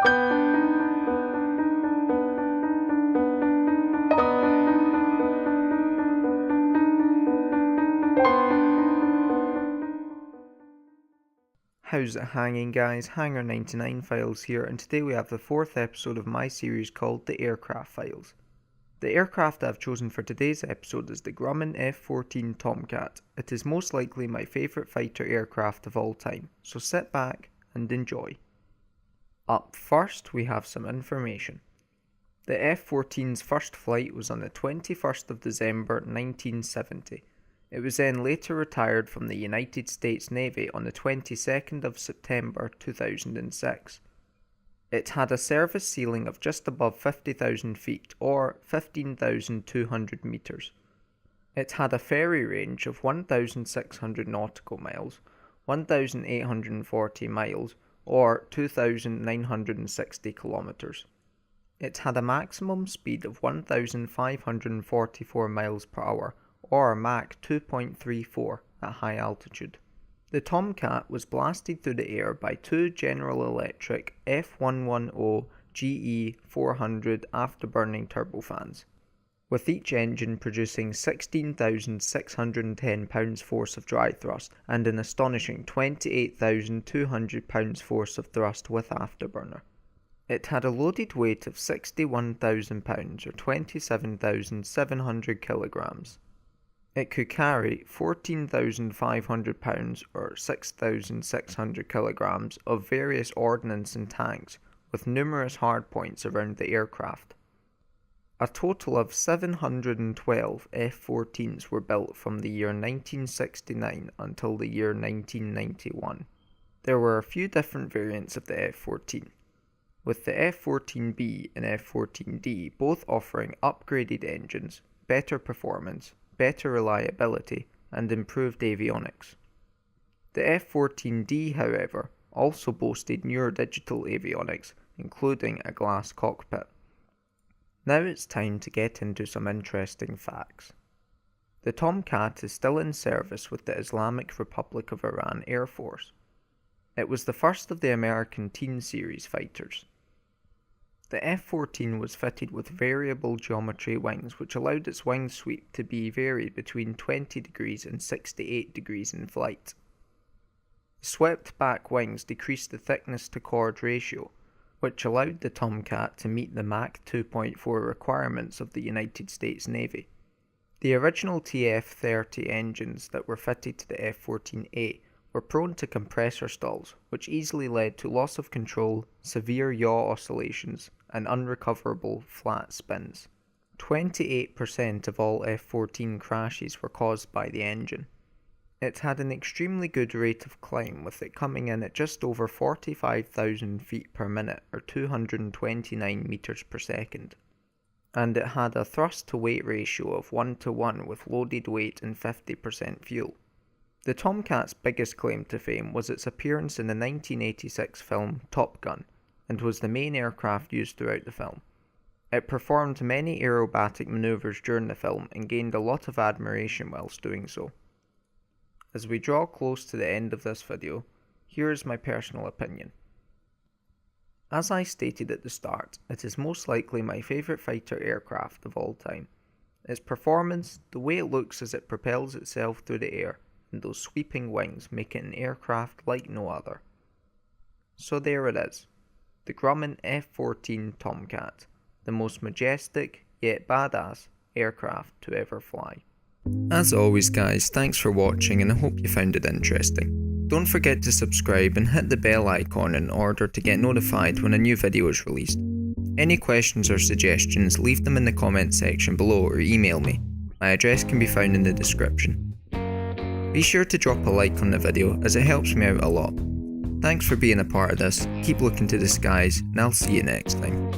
How's it hanging, guys? Hanger99 Files here, and today we have the fourth episode of my series called The Aircraft Files. The aircraft I've chosen for today's episode is the Grumman F-14 Tomcat. It is most likely my favourite fighter aircraft of all time, so sit back and enjoy. Up first, we have some information. The F-14's first flight was on the 21st of December 1970. It was then later retired from the United States Navy on the 22nd of September 2006. It had a service ceiling of just above 50,000 feet or 15,200 meters. It had a ferry range of 1,600 nautical miles, 1,840 miles or 2,960 kilometers. It had a maximum speed of 1,544 miles per hour or Mach 2.34 at high altitude. The Tomcat was blasted through the air by two General Electric F110 GE 400 afterburning turbofans, with each engine producing 16,610 pounds force of dry thrust and an astonishing 28,200 pounds force of thrust with afterburner. It had a loaded weight of 61,000 pounds or 27,700 kilograms. It could carry 14,500 pounds or 6,600 kilograms of various ordnance and tanks, with numerous hardpoints around the aircraft. A total of 712 F-14s were built from the year 1969 until the year 1991. There were a few different variants of the F-14, with the F-14B and F-14D both offering upgraded engines, better performance, better reliability, and improved avionics. The F-14D, however, also boasted newer digital avionics, including a glass cockpit. Now it's time to get into some interesting facts. The Tomcat is still in service with the Islamic Republic of Iran Air Force. It was the first of the American Teen Series fighters. The F-14 was fitted with variable geometry wings, which allowed its wing sweep to be varied between 20 degrees and 68 degrees in flight. The swept back wings decreased the thickness to chord ratio, which allowed the Tomcat to meet the Mach 2.4 requirements of the United States Navy. The original TF-30 engines that were fitted to the F-14A were prone to compressor stalls, which easily led to loss of control, severe yaw oscillations, and unrecoverable flat spins. 28% of all F-14 crashes were caused by the engine. It had an extremely good rate of climb, with it coming in at just over 45,000 feet per minute or 229 meters per second. And it had a thrust to weight ratio of 1:1 with loaded weight and 50% fuel. The Tomcat's biggest claim to fame was its appearance in the 1986 film Top Gun, and was the main aircraft used throughout the film. It performed many aerobatic maneuvers during the film and gained a lot of admiration whilst doing so. As we draw close to the end of this video, here is my personal opinion. As I stated at the start, it is most likely my favourite fighter aircraft of all time. Its performance, the way it looks as it propels itself through the air, and those sweeping wings make it an aircraft like no other. So there it is, the Grumman F-14 Tomcat, the most majestic yet badass aircraft to ever fly. As always, guys, thanks for watching and I hope you found it interesting. Don't forget to subscribe and hit the bell icon in order to get notified when a new video is released. Any questions or suggestions, leave them in the comment section below or email me. My address can be found in the description. Be sure to drop a like on the video as it helps me out a lot. Thanks for being a part of this, keep looking to the skies, and I'll see you next time.